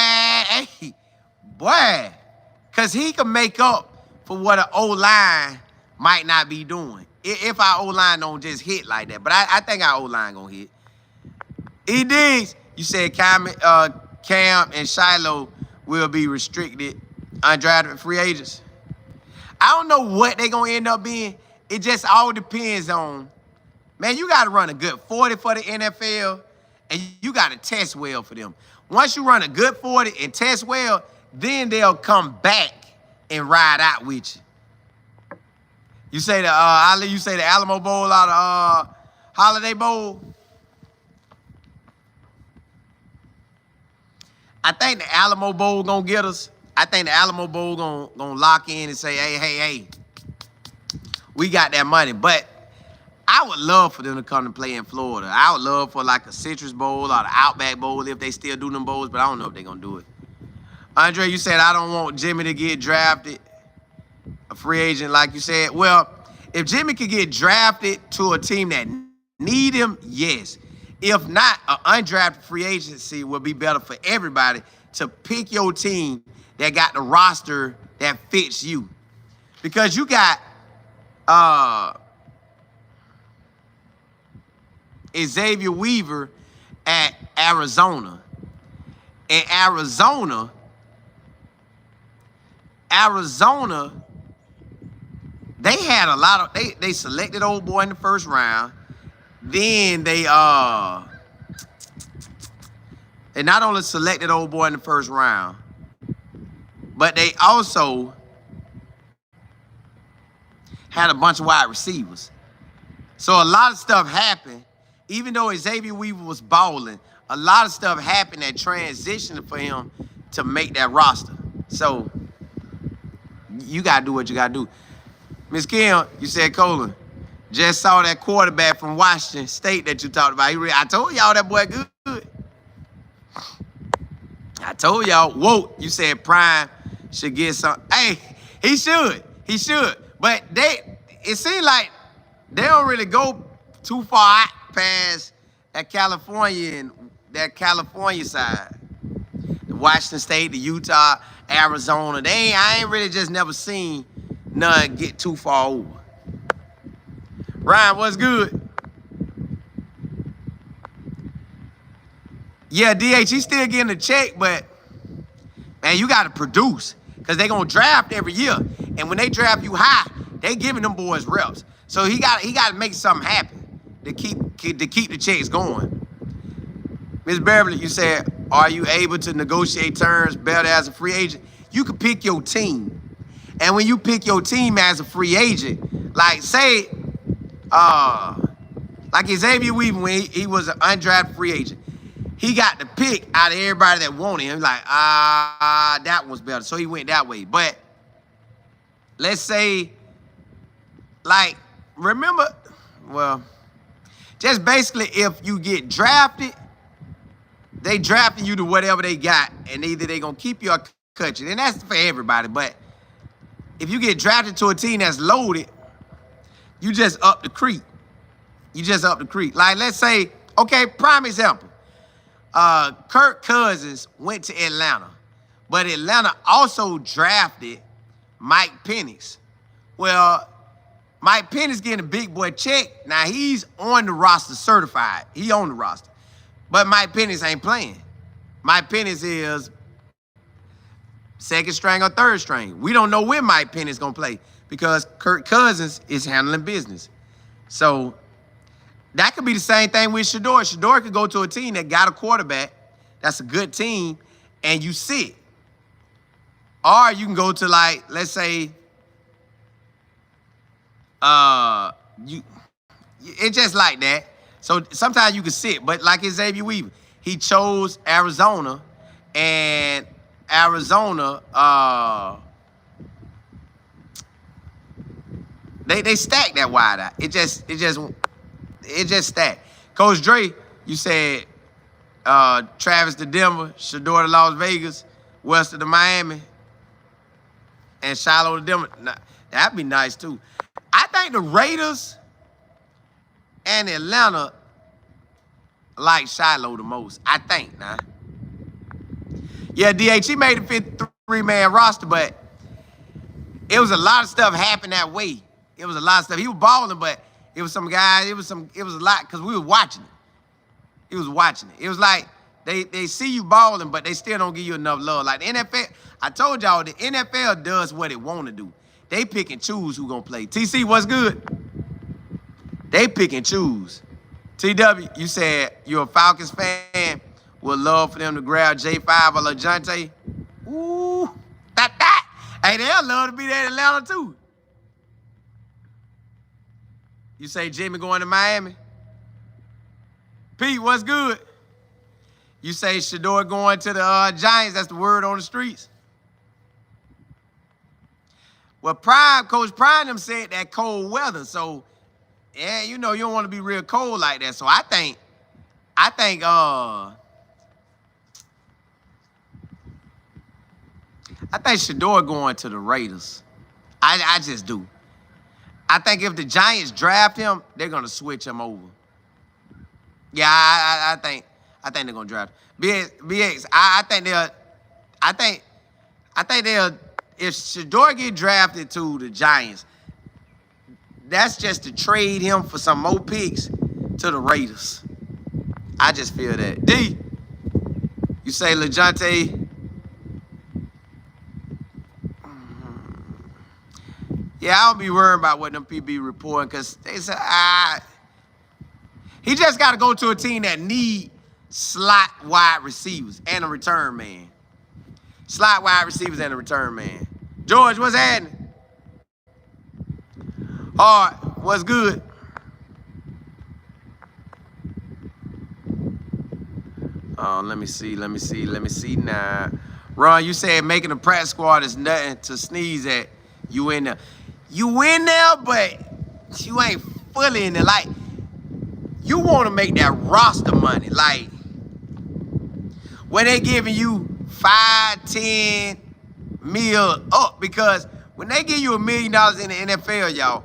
because he can make up for what an O-line might not be doing. If our O-line don't just hit like that. But I think our O-line gonna hit. E-Diggs, you said Cam and Shiloh will be restricted, undrafted free agents. I don't know what they're going to end up being. It just all depends on, man, you got to run a good 40 for the NFL, and you got to test well for them. Once you run a good 40 and test well, then they'll come back and ride out with you. You say the Ali, you say the Alamo Bowl or the Holiday Bowl. I think the Alamo Bowl gonna get us. I think the Alamo Bowl gonna lock in and say, hey, we got that money. But I would love for them to come and play in Florida. I would love for like a Citrus Bowl or the Outback Bowl if they still do them bowls, but I don't know if they're gonna do it. Andre, you said I don't want Jimmy to get drafted, a free agent, like you said. Well, if Jimmy could get drafted to a team that need him, yes. If not, an undrafted free agency will be better for everybody to pick your team that got the roster that fits you. Because you got Xavier Weaver at Arizona. And Arizona, they had a lot of, they selected old boy in the first round. Then they not only selected old boy in the first round, but they also had a bunch of wide receivers. So a lot of stuff happened. Even though Xavier Weaver was balling, a lot of stuff happened that transitioned for him to make that roster. So you got to do what you got to do. Miss Kim, you said Colin, just saw that quarterback from Washington State that you talked about. I told y'all that boy good. I told y'all, whoa, you said Prime should get some. Hey, he should. But it seems like they don't really go too far out past that California side. The Washington State, the Utah, Arizona. I ain't really just never seen none get too far over. Ryan, what's good? Yeah, DH, he's still getting a check, but man, you got to produce because they're going to draft every year. And when they draft you high, they giving them boys reps. So he got to make something happen to keep the checks going. Ms. Beverly, you said, are you able to negotiate terms better as a free agent? You can pick your team. And when you pick your team as a free agent, like say, like Xavier Weaver, when he was an undrafted free agent, he got the pick out of everybody that wanted him. Like, that one's better. So he went that way. But let's say, like, remember, well, just basically if you get drafted, they drafting you to whatever they got, and either they going to keep you or cut you. And that's for everybody. But if you get drafted to a team that's loaded, you just up the creek. Like, let's say, okay, prime example. Kirk Cousins went to Atlanta, but Atlanta also drafted Mike Penix. Well, Mike Penix getting a big boy check. Now, he's on the roster certified. He on the roster. But Mike Penix ain't playing. Mike Penix is second string or third string. We don't know when Mike Penix going to play because Kirk Cousins is handling business. So that could be the same thing with Shador. Shador could go to a team that got a quarterback, that's a good team, and you sit. Or you can go to, like, let's say, it's just like that. So sometimes you can sit, but like Xavier Weaver, he chose Arizona, and Arizona, they stacked that wide out. It just stacked. Coach Dre, you said Travis to Denver, Shador to Las Vegas, Wester to Miami, and Shiloh to Denver. Nah, that'd be nice too. I think the Raiders and Atlanta like Shiloh the most. I think, nah. Yeah, DH, he made the 53-man roster, but it was a lot of stuff happened that way. It was a lot of stuff. He was balling, but it was some guys, it was a lot, because we were watching it. It was like they see you balling, but they still don't give you enough love. Like the NFL, I told y'all, the NFL does what it want to do. They pick and choose who gonna play. TC, what's good? They pick and choose. TW, you said you're a Falcons fan. Would love for them to grab J5 or LaJonte. Ooh, that. Hey, they'll love to be there in Atlanta too. You say Jimmy going to Miami? Pete, what's good? You say Shador going to the Giants. That's the word on the streets. Well, Coach Prime them said that cold weather. So, yeah, you know, you don't want to be real cold like that. So I think Shador going to the Raiders. I just do. I think if the Giants draft him, they're gonna switch him over. Yeah, I think they're gonna draft BX. I think they'll. If Shador get drafted to the Giants, that's just to trade him for some more picks to the Raiders. I just feel that. D, you say LeJounte. Yeah, I don't be worried about what them people be reporting because they say, he just got to go to a team that need slot wide receivers and a return man. Slot wide receivers and a return man. George, what's happening? All right, what's good? Let me see now. Ron, you said making a practice squad is nothing to sneeze at. You in there, but you ain't fully in there. Like, you want to make that roster money. Like, when they giving you 5, 10 mil up, because when they give you $1 million in the NFL, y'all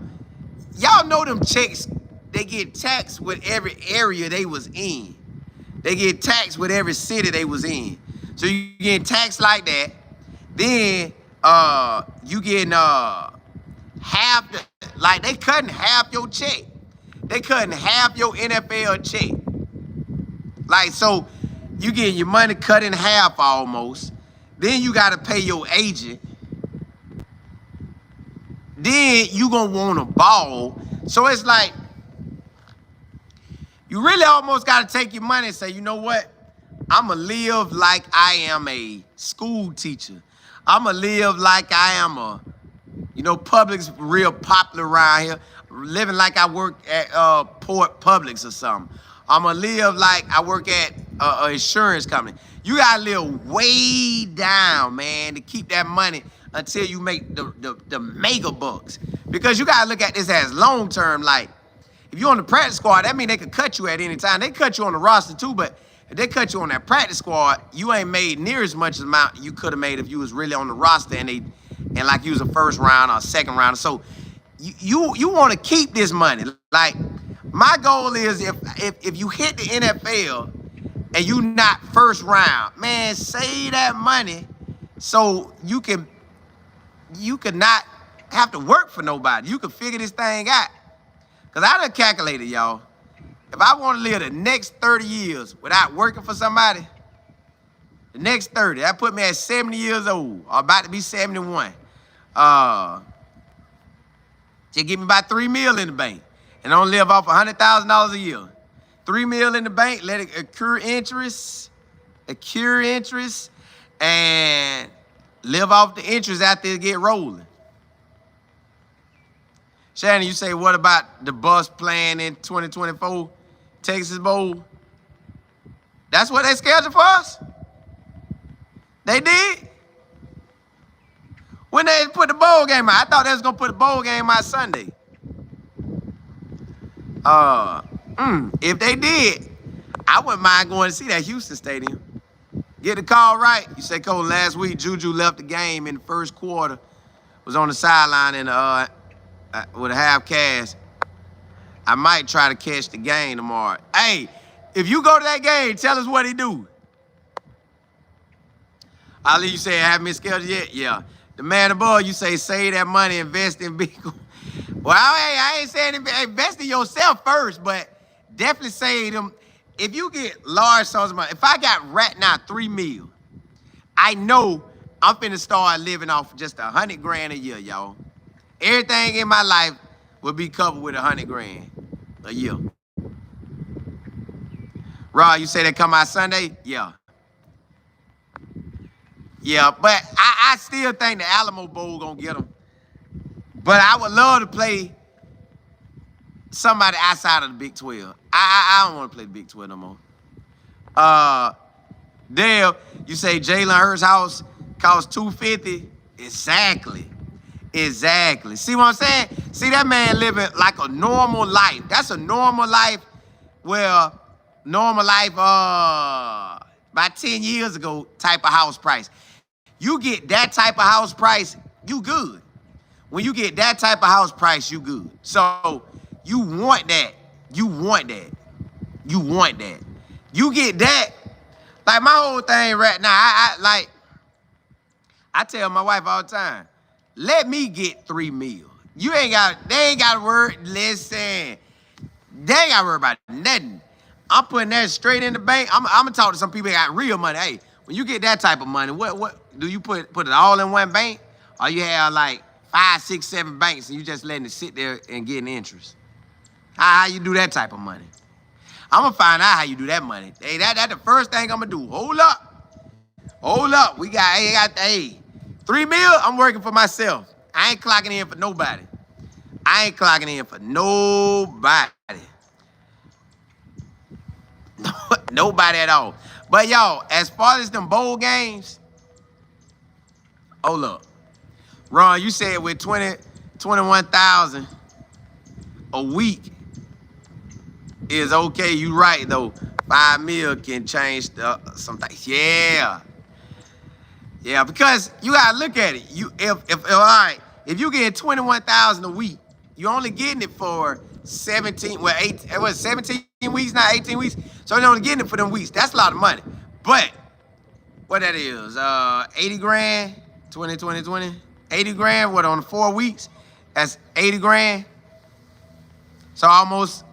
know them checks, they get taxed with every area they was in. They get taxed with every city they was in. So you get taxed like that. Then you getting half the, like, they cutting half your check. They cutting half your NFL check. Like, so you getting your money cut in half almost. Then you got to pay your agent. Then you going to want a ball. So it's like, you really almost got to take your money and say, you know what? I'm going to live like I am a school teacher. I'm going to live like I am a, Publix real popular around here. Living like I work at Port Publix or something. I'm going to live like I work at an insurance company. You got to live way down, man, to keep that money until you make the mega bucks. Because you got to look at this as long-term. Like, if you're on the practice squad, that means they could cut you at any time. They cut you on the roster too, but if they cut you on that practice squad, you ain't made near as much amount you could have made if you was really on the roster and like you was a first round or second round. So you want to keep this money. Like, my goal is if you hit the NFL and you not first round, man, save that money so you could not have to work for nobody. You can figure this thing out. Because I done calculated, y'all. If I want to live the next 30 years without working for somebody, the next 30, that put me at 70 years old, or about to be 71. Just give me about $3 million in the bank and don't live off $100,000 a year. $3 million in the bank, let it accrue interest, and live off the interest after it get rolling. Shannon, you say, what about the bus playing in 2024 Texas Bowl? That's what they scheduled for us? They did? When they put the bowl game out? I thought they was going to put the bowl game out Sunday. If they did, I wouldn't mind going to see that Houston Stadium. Get the call right. You say, Cole, last week Juju left the game in the first quarter, was on the sideline in with a half cast. I might try to catch the game tomorrow. Hey, if you go to that game, tell us what he do. Ali, you say, have me scheduled yet? Yeah. The man above, you say, save that money, invest in Bitcoin. Well, I ain't saying invest in yourself first, but definitely save them. If you get large sums of money, if I got right now $3 million, I know I'm finna start living off just $100,000 a year, y'all. Everything in my life will be covered with $100,000 a year. Rod, you say they come out Sunday? Yeah. Yeah, but I still think the Alamo Bowl gonna get them. But I would love to play somebody outside of the Big 12. I don't want to play the Big 12 no more. Dale, you say Jalen Hurts' house costs $250. Exactly. Exactly. See what I'm saying? See, that man living like a normal life. That's a normal life. Well, normal life about 10 years ago type of house price. You get that type of house price, you good. When you get that type of house price, you good. So you want that. You want that. You want that. You get that. Like my whole thing right now, I tell my wife all the time, let me get 3 meals. They ain't got to worry. Listen, they ain't got to worry about nothing. I'm putting that straight in the bank. I'm gonna talk to some people that got real money. Hey, when you get that type of money, what do you put it all in one bank, or you have like 5, 6, 7 banks and you just letting it sit there and getting interest? How you do that type of money? I'm gonna find out how you do that money. Hey, that's the first thing I'm gonna do. Hold up. We got 3 meals. I'm working for myself. I ain't clocking in for nobody. Nobody at all. But y'all, as far as them bowl games, hold up. Ron, you said with 21,000 a week is okay. You right though. 5 mil can change some things. Yeah, because you gotta look at it. If you get 21,000 a week, you only getting it for 17 weeks, not 18 weeks. So you're only getting it for them weeks. That's a lot of money. But what that is, 80 grand, 80 grand, what, on 4 weeks? That's 80 grand. So almost,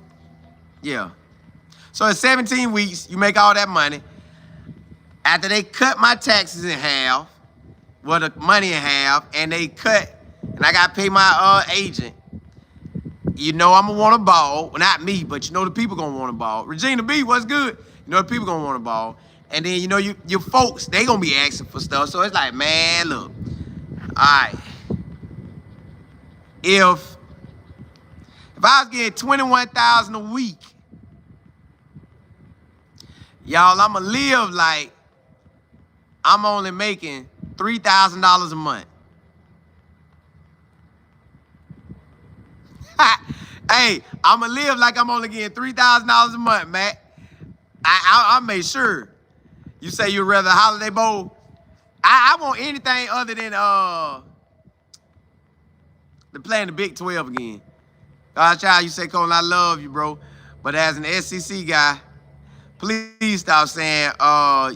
yeah. So in 17 weeks, you make all that money. After they cut my taxes in half, well, the money in half, and I got to pay my agent, you know I'm going to want a ball. Well, not me, but you know the people going to want a ball. Regina B, what's good? You know the people going to want a ball. And then, you know, your folks, they going to be asking for stuff. So it's like, man, look, all right. If I was getting 21,000 a week, y'all, I'm going to live like I'm only making $3,000 a month. Hey, I'm going to live like I'm only getting $3,000 a month, Matt. I made sure. You say you'd rather Holiday Bowl? I want anything other than playing the Big 12 again. Child, you say, Colin, I love you, bro. But as an SEC guy, please stop saying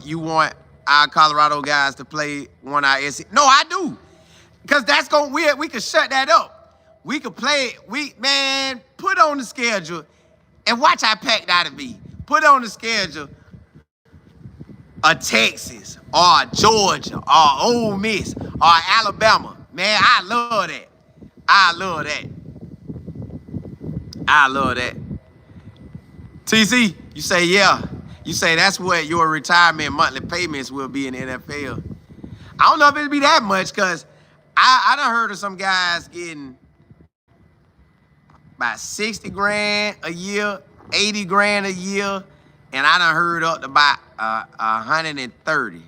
you want our Colorado guys to play one of our SEC. No, I do. Because that's going we could shut that up. We could play it. Put on the schedule and watch how packed that'll be. Put on the schedule a Texas or Georgia or Ole Miss or Alabama. Man, I love that. I love that. TC, you say, yeah. You say that's what your retirement monthly payments will be in the NFL. I don't know if it'll be that much because I done heard of some guys getting about 60 grand a year, 80 grand a year, and I done heard up to about 130.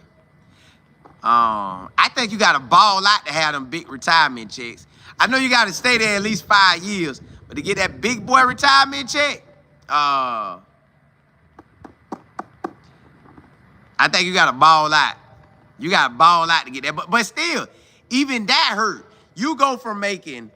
I think you got to ball out to have them big retirement checks. I know you got to stay there at least 5 years, but to get that big boy retirement check, I think you got to ball out. You got to ball out to get that. But still, even that hurt. You go from making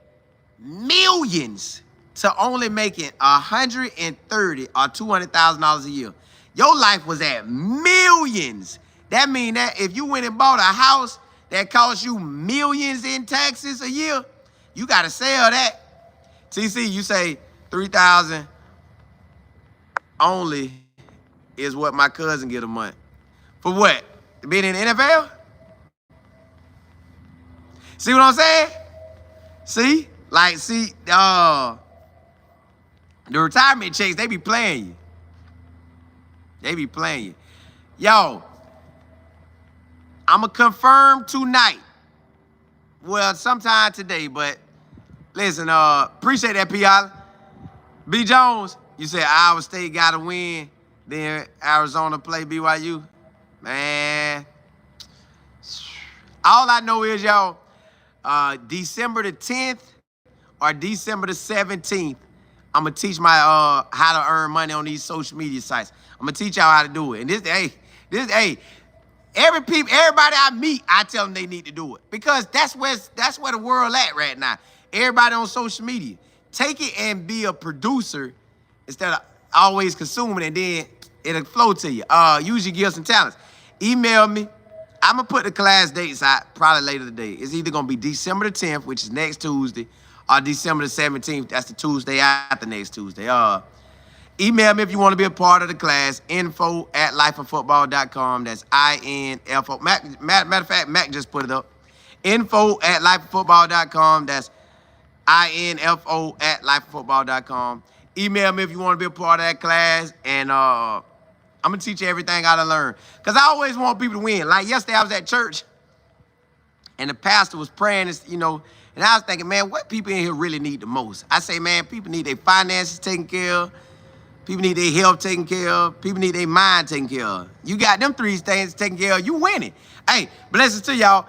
millions to only making $130,000 or $200,000 a year. Your life was at millions. That means that if you went and bought a house that cost you millions in taxes a year, you got to sell that. TC, you say 3,000 only is what my cousin get a month. For what? Being in the NFL? See what I'm saying? See? The retirement checks, they be playing you. Yo, I'm going to confirm tonight. Well, sometime today, but listen, appreciate that, P.I. B. Jones, you said Iowa State got to win, then Arizona play BYU. Man, all I know is, y'all, December the 10th or December the 17th, I'm gonna teach my how to earn money on these social media sites. I'm gonna teach y'all how to do it. And hey, everybody I meet, I tell them they need to do it because that's where the world at right now. Everybody on social media, take it and be a producer instead of always consuming, and then it'll flow to you. Use your gifts and talents. Email me. I'm gonna put the class dates out probably later today. It's either gonna be December the 10th, which is next Tuesday, or December the 17th. That's the Tuesday after next Tuesday. Email me if you want to be a part of the class. info@lifeoffootball.com. That's INFO. Matter of fact, Mac just put it up. info@lifeoffootball.com. That's INFO@lifeoffootball.com. Email me if you want to be a part of that class, and I'm gonna teach you everything I done learned. Cause I always want people to win. Like yesterday, I was at church, and the pastor was praying, and I was thinking, man, what people in here really need the most? I say, man, people need their finances taken care of. People need their health taken care of. People need their mind taken care of. You got them three things taken care of, you winning. Hey, blessings to y'all.